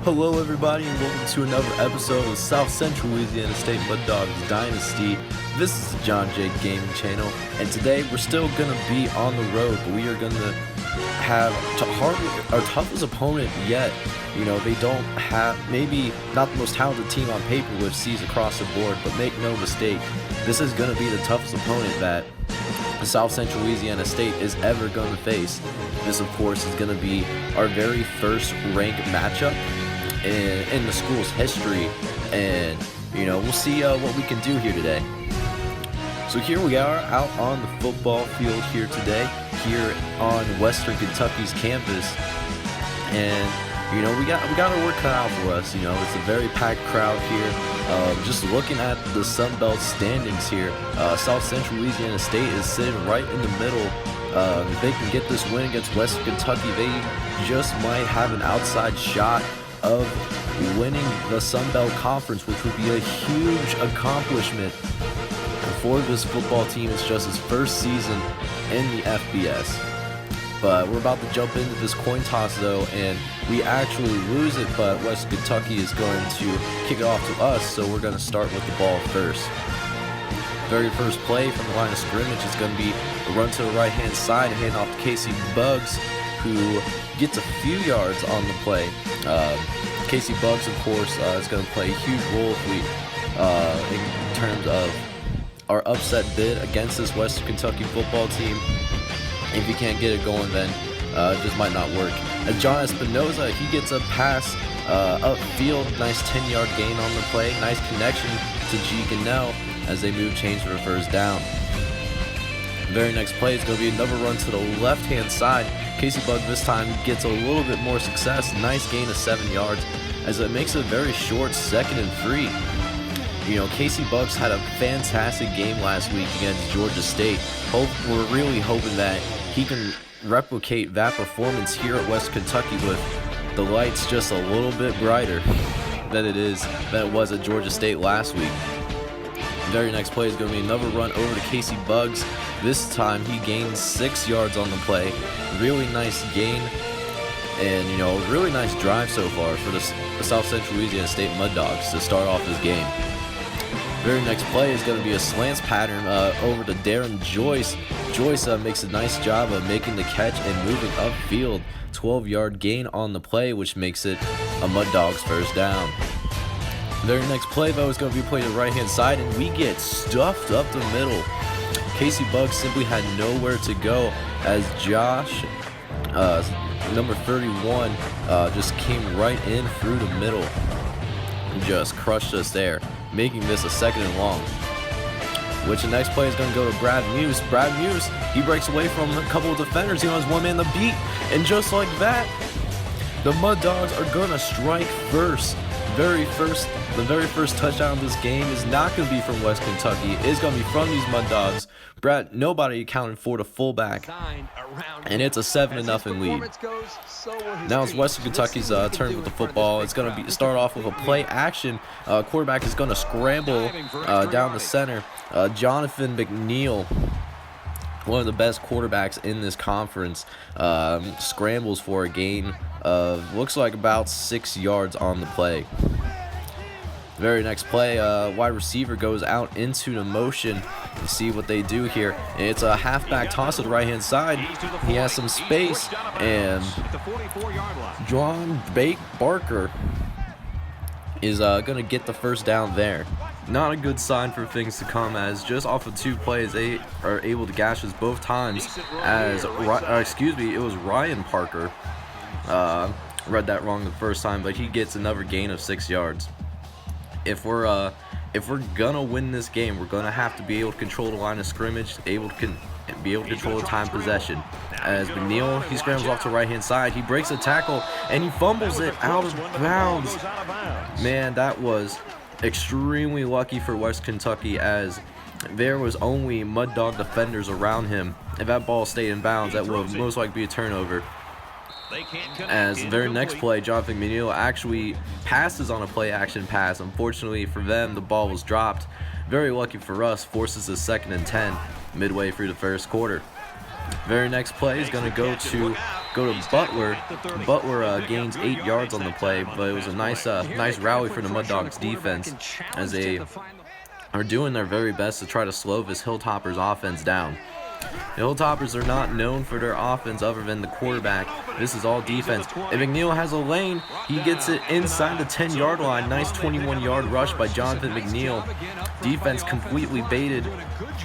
Hello everybody and welcome to another episode of South Central Louisiana State Mud Dogs Dynasty. This is the John J Gaming channel, and today we're still going to be on the road, but we are going to have our toughest opponent yet. You know, they don't have, maybe not the most talented team on paper with C's across the board, but make no mistake, this is going to be the toughest opponent that South Central Louisiana State is ever going to face. This, of course, is going to be our very first ranked matchup in the school's history, and you know, we'll see what we can do here today. So here we are out on the football field here today, here on Western Kentucky's campus, and you know, we got our work cut out for us. You know, it's a very packed crowd here. Just looking at the Sun Belt standings here, South Central Louisiana State is sitting right in the middle. If they can get this win against Western Kentucky, they just might have an outside shot of winning the Sun Belt Conference, which would be a huge accomplishment for this football team. It's just its first season in the FBS. But we're about to jump into this coin toss though, and we actually lose it, but West Kentucky is going to kick it off to us, so we're going to start with the ball first. Very first play from the line of scrimmage is going to be a run to the right hand side and hand off to Casey Buggs, who gets a few yards on the play. Casey Buggs, of course, is going to play a huge role if we, in terms of our upset bid against this Western Kentucky football team. If you can't get it going, then it just might not work. As John Espinoza, he gets a pass upfield, nice 10-yard gain on the play, nice connection to G. Gannell as they move chains for the first down. Very next play is going to be another run to the left-hand side. Casey Buggs this time gets a little bit more success. Nice gain of 7 yards as it makes a very short 2nd and 3. You know, Casey Buggs had a fantastic game last week against Georgia State. We're really hoping that he can replicate that performance here at West Kentucky with the lights just a little bit brighter than it was at Georgia State last week. Very next play is going to be another run over to Casey Buggs. This time he gains 6 yards on the play. Really nice gain, and you know, really nice drive so far for the South Central Louisiana State Mud Dogs to start off this game. Very next play is going to be a slants pattern over to Darren Joyce. Joyce makes a nice job of making the catch and moving upfield. 12-yard gain on the play, which makes it a Mud Dogs first down. Very next play, though, is going to be played to the right-hand side, and we get stuffed up the middle. Casey Buggs simply had nowhere to go as Josh, number 31, just came right in through the middle and just crushed us there, making this a 2nd and long. Which the next play is going to go to Brad Muse. Brad Muse, he breaks away from a couple of defenders. He has one man to beat, and just like that, the Mud Dogs are going to strike first. The very first touchdown of this game is not going to be from West Kentucky. It is going to be from these Mud Dogs. Nobody accounted for the fullback, and it's a 7-0 lead. Now it's Western Kentucky's turn with the football. It's going to start off with a play action. Quarterback is going to scramble down the center. Jonathan McNeil, one of the best quarterbacks in this conference, scrambles for a gain of, looks like about 6 yards on the play. Very next play, wide receiver goes out into the motion. You see what they do here. And it's a halfback toss to the right-hand side. He has some space, and John Barker is going to get the first down there. Not a good sign for things to come, as just off of 2 plays, they are able to gash us both times. As it was Ryan Parker. Read that wrong the first time, but he gets another gain of 6 yards. If we're gonna win this game, we're gonna have to be able to control the line of scrimmage, be able to control the time possession. As McNeil, he scrambles off to the right-hand side, he breaks a tackle, and he fumbles it out of bounds. Man, that was extremely lucky for West Kentucky, as there was only Mud Dog defenders around him. If that ball stayed in bounds, that would most likely be a turnover. As the very next play, Jonathan McNeil actually passes on a play-action pass. Unfortunately for them, the ball was dropped. Very lucky for us, forces a 2nd and 10 midway through the first quarter. Very next play is going to go to go to Butler. Butler gains 8 yards on the play, but it was a nice rally for the Mud Dogs defense as they are doing their very best to try to slow this Hilltoppers offense down. The Hilltoppers are not known for their offense other than the quarterback. This is all defense. And McNeil has a lane. He gets it inside the 10-yard line. Nice 21-yard rush by Jonathan McNeil. Defense completely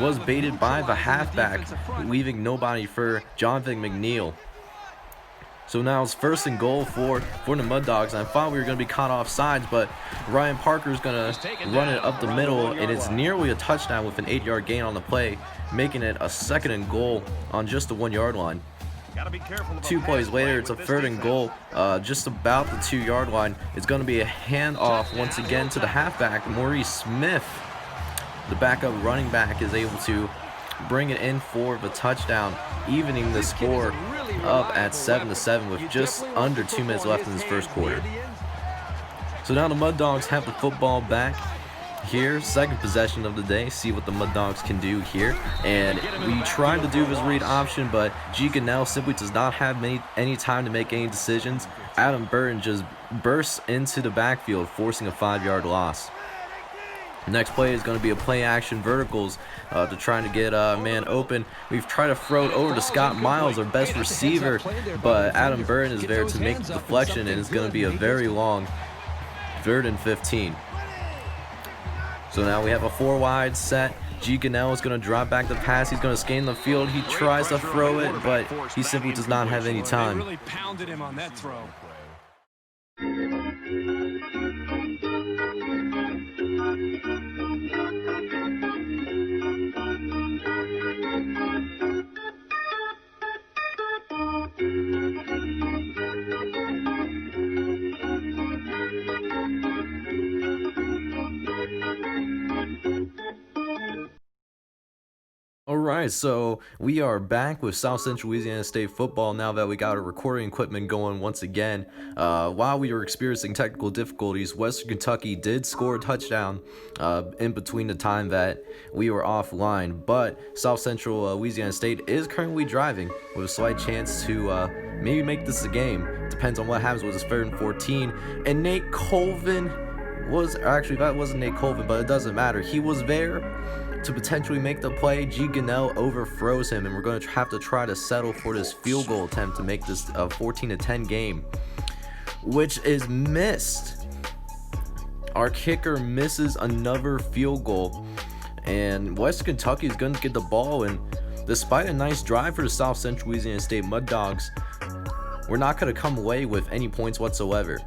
was baited by the halfback, leaving nobody for Jonathan McNeil. So now it's 1st and goal for the Mud Dogs. And I thought we were going to be caught off sides, but Ryan Parker is going to run it up the middle, and it's nearly a touchdown with an 8-yard gain on the play, making it a 2nd and goal on just the 1-yard line. 2 plays later, it's a 3rd and goal, just about the 2-yard line. It's going to be a handoff once again to the halfback, Maurice Smith. The backup running back is able to bring it in for the touchdown, evening the score up at 7-7 with just under 2 minutes left in this first quarter. So now the Mud Dogs have the football back here, 2nd possession of the day. See what the Mud Dogs can do here. And we tried to do this read option, but G. Gunnell simply does not have any time to make any decisions. Adam Burton just bursts into the backfield, forcing a 5-yard loss. Next play is going to be a play action verticals to try to get a man open. We've tried to throw it over to Scott Miles, our best receiver, but Adam Burton is there to make the deflection, and it's going to be a very long 3rd and 15. So now we have a 4-wide set. G. Gunnell is going to drop back the pass. He's going to scan the field. He tries to throw it, but he simply does not have any time. Alright, so we are back with South Central Louisiana State football now that we got our recording equipment going once again. While we were experiencing technical difficulties, Western Kentucky did score a touchdown in between the time that we were offline, but South Central Louisiana State is currently driving with a slight chance to maybe make this a game. Depends on what happens with this 3rd and 14. And Nate Colvin that wasn't Nate Colvin, but it doesn't matter. He was there to potentially make the play. G. Gunnell overthrows him, and we're going to have to try to settle for this field goal attempt to make this a 14-10 game, which is missed. Our kicker misses another field goal, and West Kentucky is going to get the ball, and despite a nice drive for the South Central Louisiana State Mud Dogs, we're not going to come away with any points whatsoever.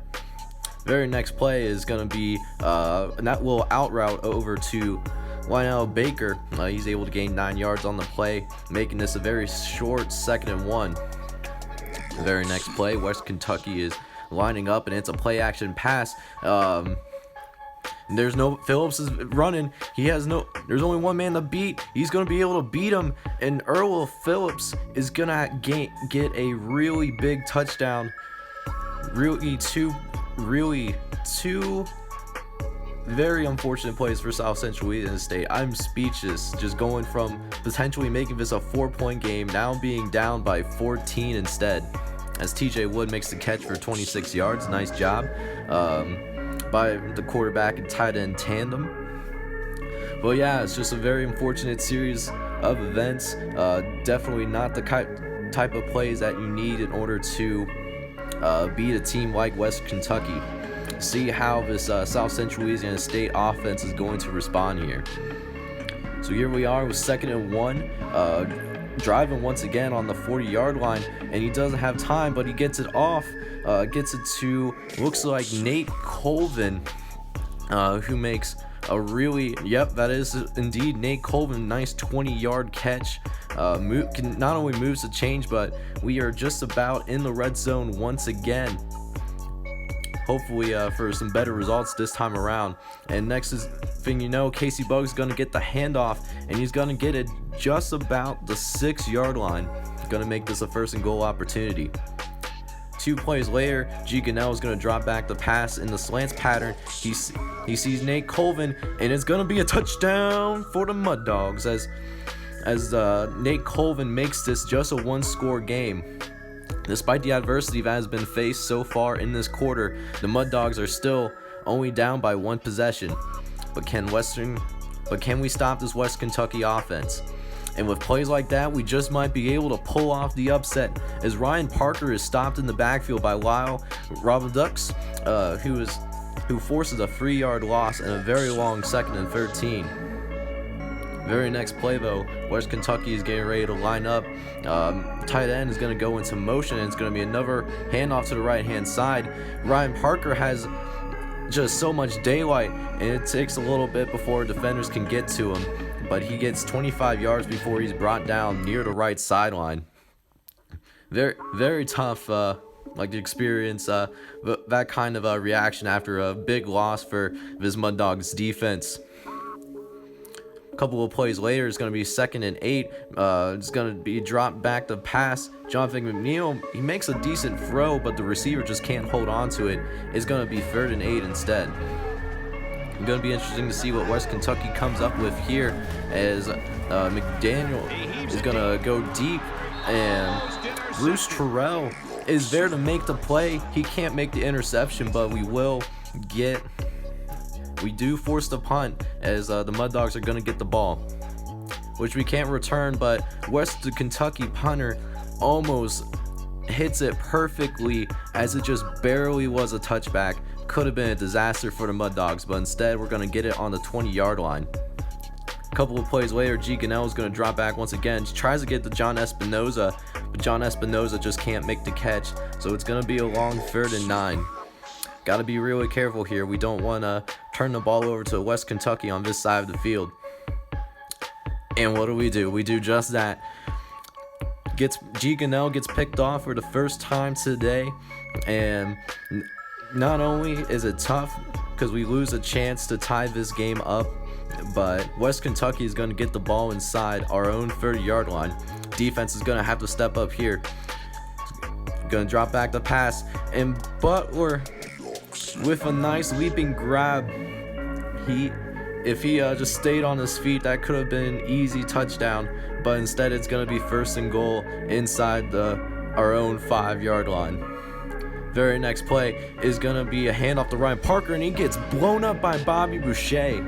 Very next play is going to be that little out route over to Lionel Baker. He's able to gain 9 yards on the play, making this a very short 2nd and 1. The very next play, West Kentucky is lining up, and it's a play action pass. There's no Phillips is running. There's only one man to beat. He's going to be able to beat him, and Earl Phillips is going to get a really big touchdown. Really two very unfortunate plays for South Central Louisiana State. I'm speechless, just going from potentially making this a 4-point game, now being down by 14 instead, as TJ Wood makes the catch for 26 yards. Nice job by the quarterback and tight end tandem. But yeah, it's just a very unfortunate series of events. Definitely not the type of plays that you need in order to beat a team like West Kentucky. See how this South Central Louisiana State offense is going to respond here. So here we are with 2nd and 1, driving once again on the 40-yard line, and he doesn't have time, but he gets it off, gets it to, looks like Nate Colvin, who makes a really, that is indeed Nate Colvin, nice 20-yard catch. Not only moves the change, but we are just about in the red zone once again. Hopefully for some better results this time around. And next thing you know, Casey Buggs going to get the handoff, and he's going to get it just about the 6-yard line. Going to make this a 1st and goal opportunity. 2 plays later, G. Gunnell is going to drop back the pass in the slants pattern. He sees Nate Colvin, and it's going to be a touchdown for the Mud Dogs as Nate Colvin makes this just a 1-score game. Despite the adversity that has been faced so far in this quarter, the Mud Dogs are still only down by one possession. But can we stop this West Kentucky offense? And with plays like that, we just might be able to pull off the upset, as Ryan Parker is stopped in the backfield by Lyle Robadux, who forces a 3-yard loss and a very long 2nd and 13. Very next play though, West Kentucky is getting ready to line up. Tight end is going to go into motion, and it's going to be another handoff to the right hand side. Ryan Parker has just so much daylight, and it takes a little bit before defenders can get to him, but he gets 25 yards before he's brought down near the right sideline. Very tough experience that kind of reaction after a big loss for this Mud Dogs defense. A couple of plays later, it's going to be 2nd and 8. It's going to be dropped back to pass. Jonathan McNeil, he makes a decent throw, but the receiver just can't hold on to it. It's going to be 3rd and 8 instead. It's going to be interesting to see what West Kentucky comes up with here, as McDaniel is going to go deep, and Bruce Terrell is there to make the play. He can't make the interception, but we do force the punt, as the Mud Dogs are going to get the ball, which we can't return, but West Kentucky punter almost hits it perfectly, as it just barely was a touchback. Could have been a disaster for the Mud Dogs, but instead we're going to get it on the 20-yard line. A couple of plays later, G. Gannell is going to drop back once again. He tries to get to John Espinoza, but John Espinoza just can't make the catch, so it's going to be a long 3rd and 9. Got to be really careful here. We don't want to turn the ball over to West Kentucky on this side of the field. And what do? We do just that. G. Gannell gets picked off for the first time today, and not only is it tough because we lose a chance to tie this game up, but West Kentucky is going to get the ball inside our own 30-yard line. Defense is going to have to step up here. Going to drop back the pass, and Butler with a nice leaping grab. If he just stayed on his feet, that could have been an easy touchdown, but instead it's going to be 1st and goal inside our own 5-yard line. Very next play is going to be a handoff to Ryan Parker, and he gets blown up by Bobby Boucher.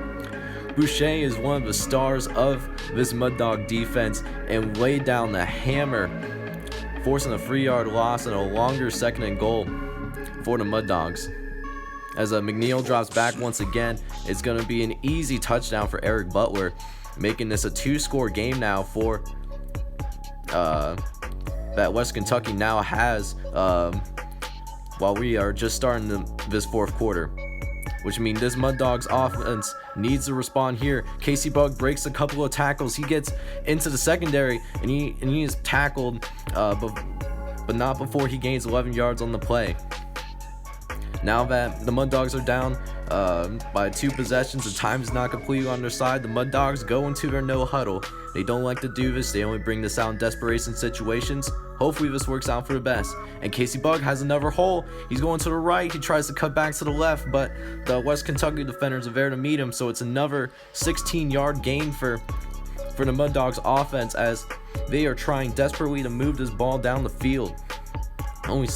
Boucher is one of the stars of this Mud Dog defense and laid down the hammer, forcing a 3-yard loss and a longer 2nd and goal for the Mud Dogs. As McNeil drops back once again, it's going to be an easy touchdown for Eric Butler, making this a 2-score game now for that West Kentucky now has while we are just starting this 4th quarter. Which means this Mud Dogs offense needs to respond here. Casey Bug breaks a couple of tackles. He gets into the secondary, and he is tackled, but not before he gains 11 yards on the play. Now that the Mud Dogs are down by 2 possessions, the time is not completely on their side. The Mud Dogs go into their no huddle. They don't like to do this. They only bring this out in desperation situations. Hopefully this works out for the best. And Casey Bug has another hole. He's going to the right. He tries to cut back to the left, but the West Kentucky defenders are there to meet him. So it's another 16-yard gain for the Mud Dogs offense, as they are trying desperately to move this ball down the field. Only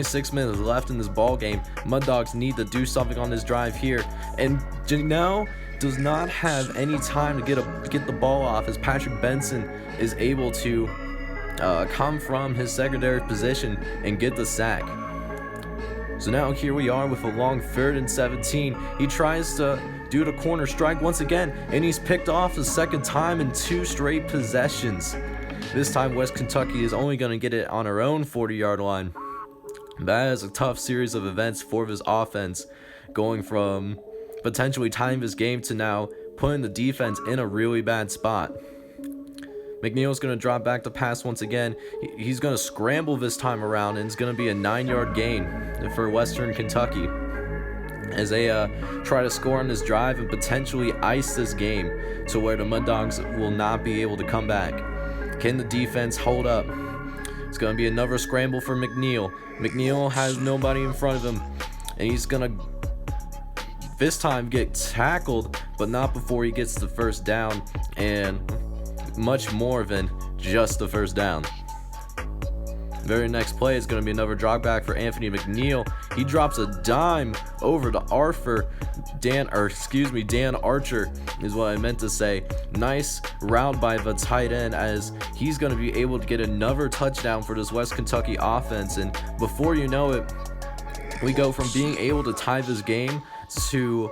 6 minutes left in this ball game. Mud Dogs need to do something on this drive here, and Janelle does not have any time to get the ball off, as Patrick Benson is able to come from his secondary position and get the sack. So now here we are with a long 3rd and 17. He tries to do the corner strike once again, and he's picked off the 2nd time in 2 straight possessions. This time West Kentucky is only going to get it on our own 40-yard line. That is a tough series of events for this offense, going from potentially tying this game to now putting the defense in a really bad spot. McNeil's going to drop back the pass once again. He's going to scramble this time around, and it's going to be a 9-yard gain for Western Kentucky, as they try to score on this drive and potentially ice this game to where the Mud Dogs will not be able to come back. Can the defense hold up? It's going to be another scramble for McNeil. McNeil has nobody in front of him, and he's going to this time get tackled, but not before he gets the 1st down, and much more than just the 1st down. Very next play is going to be another drop back for Anthony McNeil. He drops a dime over to Dan Archer is what I meant to say. Nice route by the tight end, as he's going to be able to get another touchdown for this West Kentucky offense. And before you know it, we go from being able to tie this game to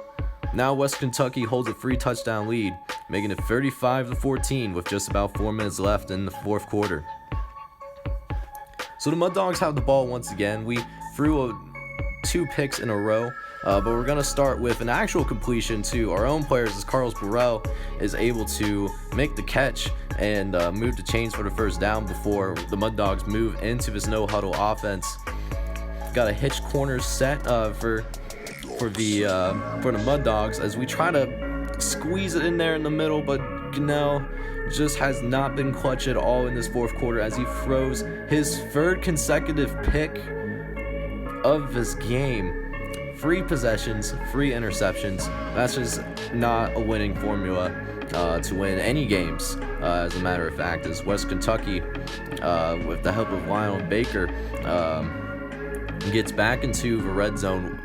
now West Kentucky holds a 3-touchdown lead, making it 35-14 with just about 4 minutes left in the fourth quarter. So the Mud Dogs have the ball once again. We threw 2 picks in a row, but we're going to start with an actual completion to our own players, as Carlos Burrell is able to make the catch and move the chains for the first down before the Mud Dogs move into this no-huddle offense. Got a hitch corner set for the Mud Dogs as we try to squeeze it in there in the middle, but Gunnell just has not been clutch at all in this fourth quarter as he throws his 3rd consecutive pick of this game. 3 possessions, 3 interceptions. That's just not a winning formula to win any games. As a matter of fact, as West Kentucky, with the help of Lionel Baker, gets back into the red zone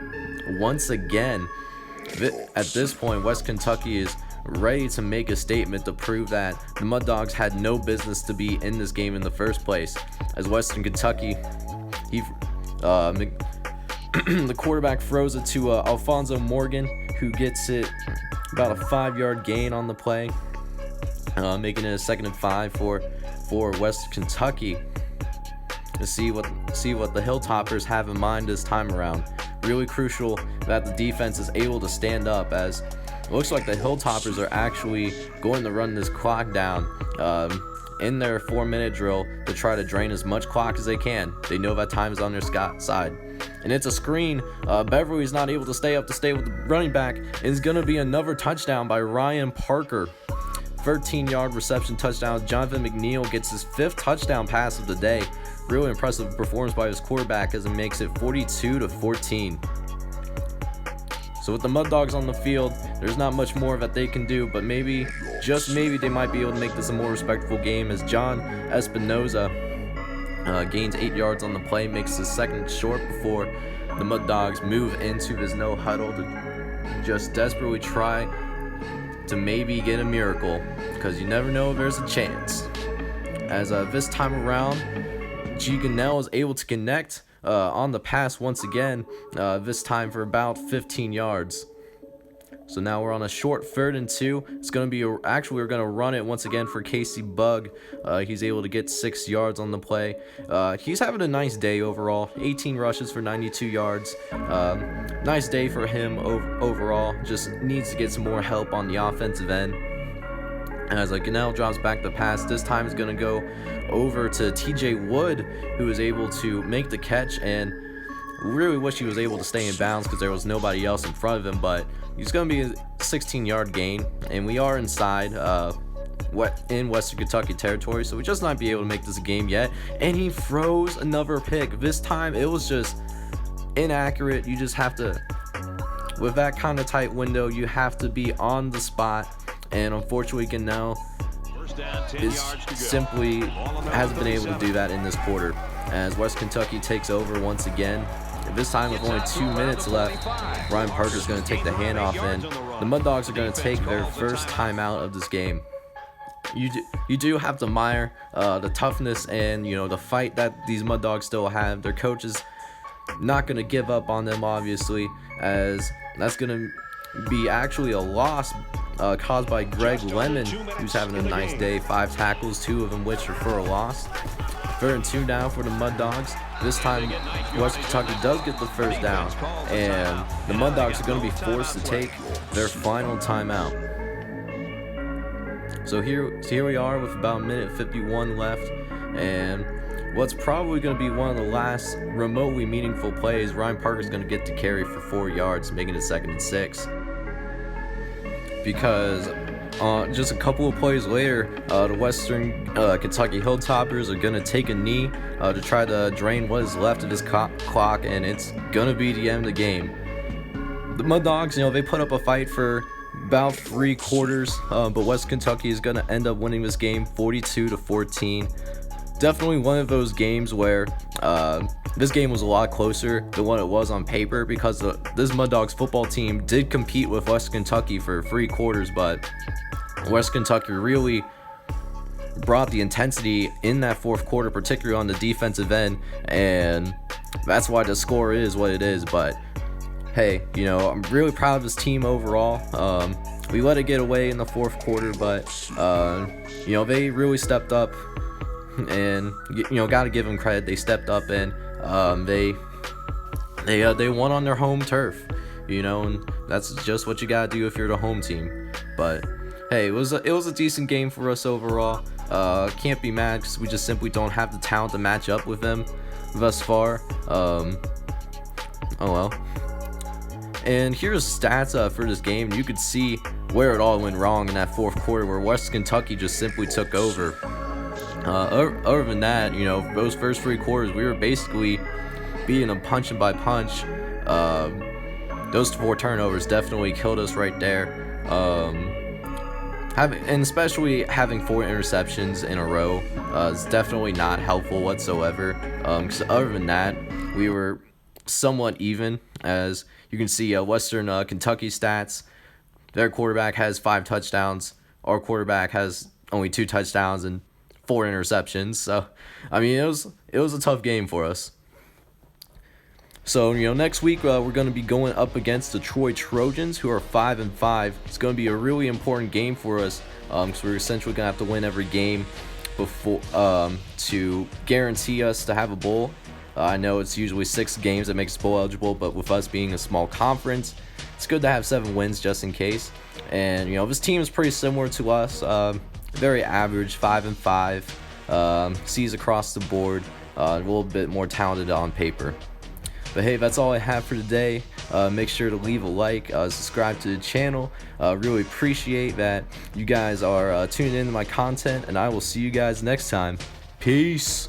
once again. At this point, West Kentucky is ready to make a statement to prove that the Mud Dogs had no business to be in this game in the first place. As Western Kentucky, the quarterback throws it to Alfonso Morgan, who gets it about a 5-yard gain on the play, making it a 2nd and 5 for West Kentucky. To see what the Hilltoppers have in mind this time around. Really crucial that the defense is able to stand up, as it looks like the Hilltoppers are actually going to run this clock down in their 4-minute drill to try to drain as much clock as they can. They know that time is on their side. And it's a screen. Beverly's not able to stay with the running back. It's going to be another touchdown by Ryan Parker. 13-yard reception touchdown. Jonathan McNeil gets his 5th touchdown pass of the day. Really impressive performance by his quarterback as it makes it 42-14. So with the Mud Dogs on the field, there's not much more that they can do, but maybe, just maybe, they might be able to make this a more respectful game, as John Espinoza gains 8 yards on the play, makes his 2nd short before the Mud Dogs move into this no huddle to just desperately try to maybe get a miracle, because you never know if there's a chance. As this time around, G. Gunnell is able to connect on the pass once again, this time for about 15 yards. So now we're on a short 3rd and 2. It's going to be, we're going to run it once again for Casey Bugg. He's able to get 6 yards on the play. He's having a nice day overall. 18 rushes for 92 yards. Nice day for him overall. Just needs to get some more help on the offensive end. As Gunnell drops back the pass, this time is going to go over to TJ Wood, who is able to make the catch, and really wish he was able to stay in bounds because there was nobody else in front of him, but he's going to be a 16-yard gain, and we are inside in Western Kentucky territory, so we just not be able to make this a game yet. And he throws another pick. This time it was just inaccurate. You just have to, with that kind of tight window, you have to be on the spot. And unfortunately, Gunnell simply hasn't been able to do that in this quarter, as West Kentucky takes over once again. This time with only 2 minutes left, Ryan Parker's going to take the handoff, and the Mud Dogs are going to take their first timeout of this game. You do have to admire the toughness and the fight that these Mud Dogs still have. Their coach is not going to give up on them, obviously, as that's going to be actually a loss caused by Greg Lemon, who's having a nice day. 5 tackles, 2 of them which are for a loss. 3rd and 2 now for the Mud Dogs. This time, West Kentucky does get the first down, and the Mud Dogs are going to be forced to take their final timeout. So here we are with about a minute 51 left, and what's probably going to be one of the last remotely meaningful plays. Ryan Parker's going to get to carry for 4 yards, making it 2nd and 6. Because just a couple of plays later, the Western Kentucky Hilltoppers are going to take a knee to try to drain what is left of this clock, and it's going to be the end of the game. The Mud Dogs, they put up a fight for about 3 quarters, but West Kentucky is going to end up winning this game 42-14. definitely one of those games where this game was a lot closer than what it was on paper, because this Mud Dogs football team did compete with West Kentucky for 3 quarters, but West Kentucky really brought the intensity in that fourth quarter, particularly on the defensive end, and that's why the score is what it is. But hey, I'm really proud of this team overall. We let it get away in the fourth quarter, but they really stepped up, and gotta give them credit. They stepped up, and they won on their home turf, and that's just what you gotta do if you're the home team. But hey, it was a decent game for us overall. Can't be mad because we just simply don't have the talent to match up with them thus far. Oh well. And here's stats for this game. You could see where it all went wrong in that fourth quarter, where West Kentucky just simply took over. Other than that, those first 3 quarters, we were basically beating them punch by punch. Those 4 turnovers definitely killed us right there. And especially having 4 interceptions in a row is definitely not helpful whatsoever. Because other than that, we were somewhat even. As you can see, Western Kentucky stats, their quarterback has 5 touchdowns. Our quarterback has only 2 touchdowns and 4 interceptions. So, I mean, it was a tough game for us. So, next week we're going to be going up against the Troy Trojans, who are 5-5. It's going to be a really important game for us, because we're essentially going to have to win every game before to guarantee us to have a bowl. I know it's usually 6 games that makes us bowl eligible, but with us being a small conference, it's good to have 7 wins just in case. And this team is pretty similar to us, very average, 5-5, C's across the board, a little bit more talented on paper. But hey, that's all I have for today. Make sure to leave a like, subscribe to the channel. Really appreciate that you guys are tuning into my content, and I will see you guys next time. Peace.